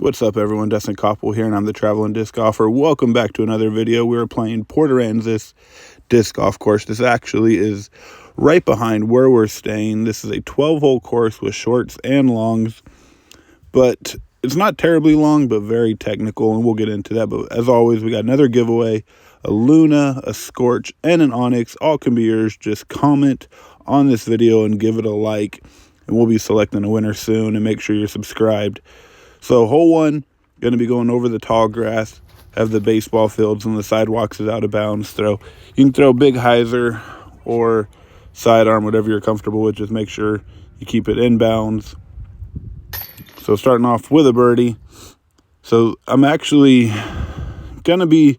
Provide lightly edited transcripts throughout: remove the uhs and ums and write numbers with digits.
What's up, everyone? Dustin Koppel here, and I'm the Traveling Disc Golfer. Welcome back to another video. We are playing Port Aransas Disc Golf Course. This actually is right behind where we're staying. This is a 12-hole course with shorts and longs, but it's not terribly long, but very technical, and we'll get into that. But as always, we got another giveaway, a Luna, a Scorch, and an Onyx. All can be yours. Just comment on this video and give it a like, and we'll be selecting a winner soon, and make sure you're subscribed. So hole one, going to be going over the tall grass, have the baseball fields and the sidewalks is out of bounds. You can throw big hyzer or sidearm, whatever you're comfortable with. Just make sure you keep it in bounds. So starting off with a birdie. So I'm actually going to be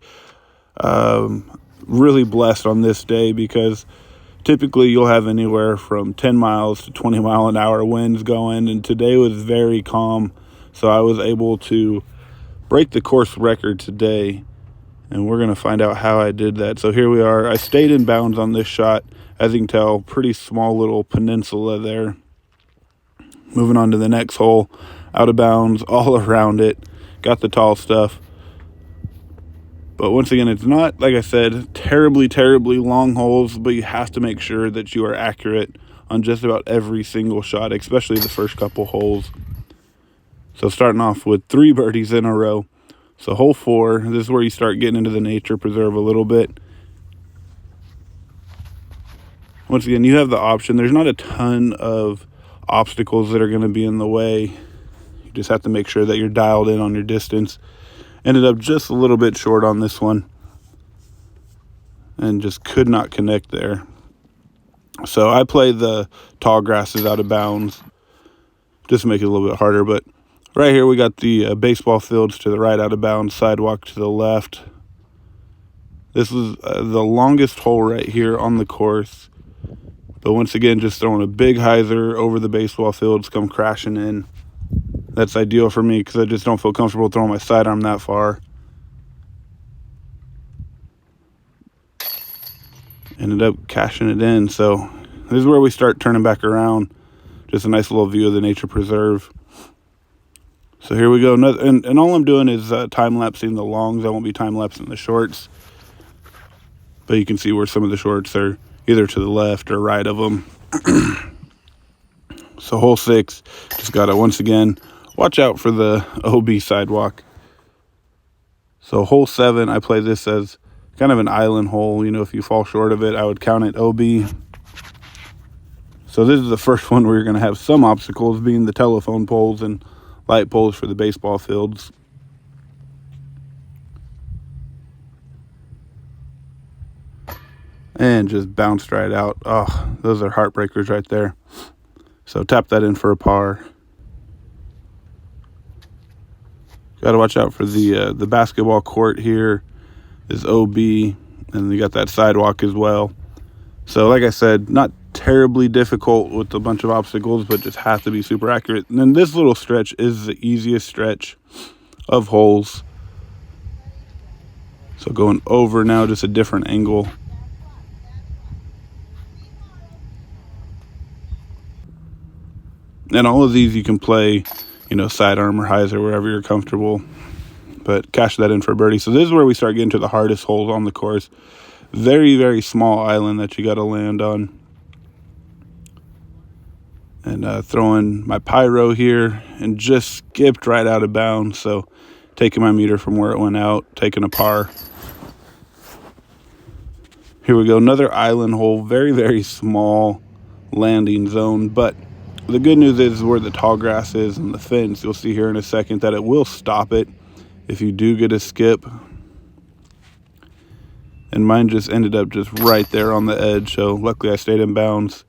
really blessed on this day because typically you'll have anywhere from 10 miles to 20 mile an hour winds going, and today was very calm. So I was able to break the course record today, and we're going to find out how I did that. So here we are. I stayed in bounds on this shot. As you can tell, pretty small little peninsula there. Moving on to the next hole, out of bounds all around it. Got the tall stuff. But once again, it's not, like I said, terribly long holes, but you have to make sure that you are accurate on just about every single shot, especially the first couple holes. So starting off with 3 birdies in a row. So hole 4, this is where you start getting into the nature preserve a little bit. Once again, you have the option. There's not a ton of obstacles that are going to be in the way. You just have to make sure that you're dialed in on your distance. Ended up just a little bit short on this one, and just could not connect there. So I played the tall grasses out of bounds just to make it a little bit harder, but right here we got the baseball fields to the right out of bounds, sidewalk to the left. This was the longest hole right here on the course. But once again, just throwing a big hyzer over the baseball fields, come crashing in. That's ideal for me because I just don't feel comfortable throwing my sidearm that far. Ended up cashing it in. So this is where we start turning back around. Just a nice little view of the nature preserve. So here we go. And all I'm doing is time-lapsing the longs. I won't be time-lapsing the shorts. But you can see where some of the shorts are either to the left or right of them. So hole 6, just got to, once again, watch out for the OB sidewalk. So hole 7, I play this as kind of an island hole. You know, if you fall short of it, I would count it OB. So this is the first one where you're going to have some obstacles, being the telephone poles and light poles for the baseball fields. And just bounced right out. Oh, those are heartbreakers right there. So tap that in for a par. Got to watch out for the basketball court here is OB, and you got that sidewalk as well. So like I said, not terribly difficult with a bunch of obstacles, but just have to be super accurate. And then this little stretch is the easiest stretch of holes. So going over now, just a different angle. And all of these you can play, you know, sidearm or hyzer, wherever you're comfortable. But cash that in for birdie. So this is where we start getting to the hardest holes on the course. Very small island that you got to land on. And throwing my pyro here, and just skipped right out of bounds. So taking my meter from where it went out, taking a par. Here we go, another island hole. Very small landing zone, but the good news is where the tall grass is and the fence, you'll see here in a second that it will stop it if you do get a skip. And mine just ended up just right there on the edge, so luckily I stayed in bounds.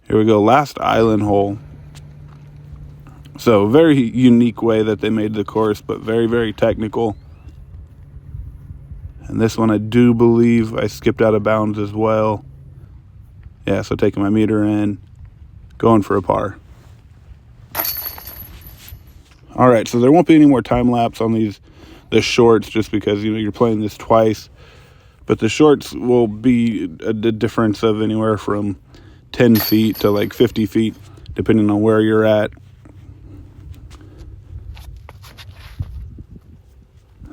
Here we go, last island hole. So very unique way that they made the course, but very technical. And this one I do believe I skipped out of bounds as well. Yeah, so taking my meter in, going for a par. All right, so there won't be any more time lapse on the shorts, just because, you know, you're playing this twice. But the shorts will be a difference of anywhere from 10 feet to like 50 feet, depending on where you're at.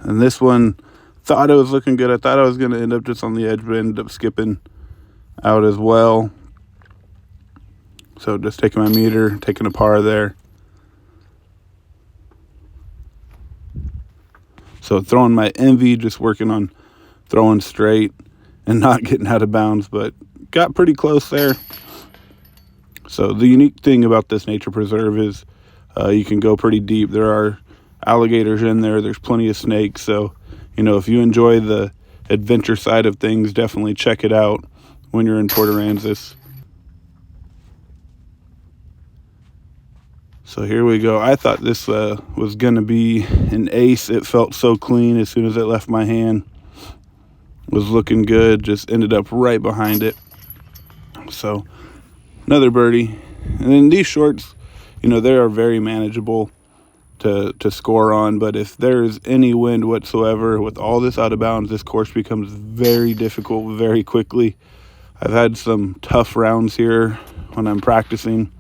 And this one, thought it was looking good. I thought I was going to end up just on the edge, but I ended up skipping out as well. So just taking my meter, taking a par there. So throwing my envy, just working on throwing straight and not getting out of bounds, but got pretty close there. So the unique thing about this nature preserve is you can go pretty deep. There are alligators in there. There's plenty of snakes. So, you know, if you enjoy the adventure side of things, definitely check it out when you're in Port Aransas. So here we go. I thought this was going to be an ace. It felt so clean as soon as it left my hand. Was looking good. Just ended up right behind it. So another birdie. And then these shorts, you know, they are very manageable to score on. But if there's any wind whatsoever, with all this out of bounds, this course becomes very difficult very quickly. I've had some tough rounds here when I'm practicing.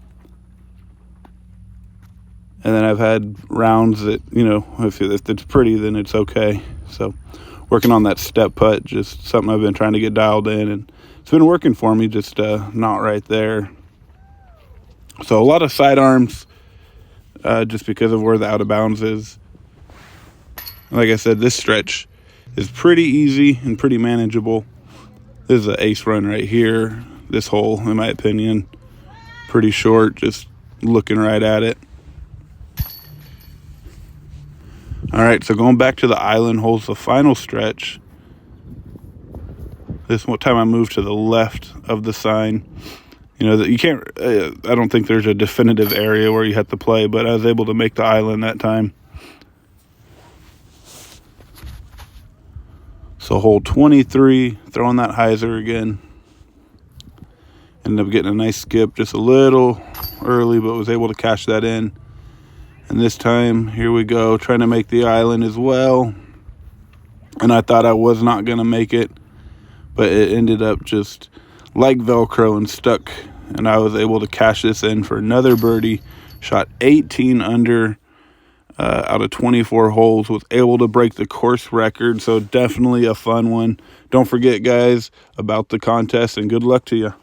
And then I've had rounds that, you know, if it's pretty, then it's okay. So working on that step putt, just something I've been trying to get dialed in. And it's been working for me, just not right there. So a lot of sidearms just because of where the out of bounds is. Like I said, this stretch is pretty easy and pretty manageable. This is an ace run right here. This hole, in my opinion, pretty short, just looking right at it. All right, so going back to the island holes, the final stretch. This time I moved to the left of the sign. You know, that you can't, I don't think there's a definitive area where you have to play, but I was able to make the island that time. So hole 23, throwing that hyzer again. Ended up getting a nice skip, just a little early, but was able to cash that in. And this time, here we go, trying to make the island as well. And I thought I was not going to make it, but it ended up just like Velcro and stuck. And I was able to cash this in for another birdie. Shot 18 under out of 24 holes. Was able to break the course record, so definitely a fun one. Don't forget, guys, about the contest, and good luck to you.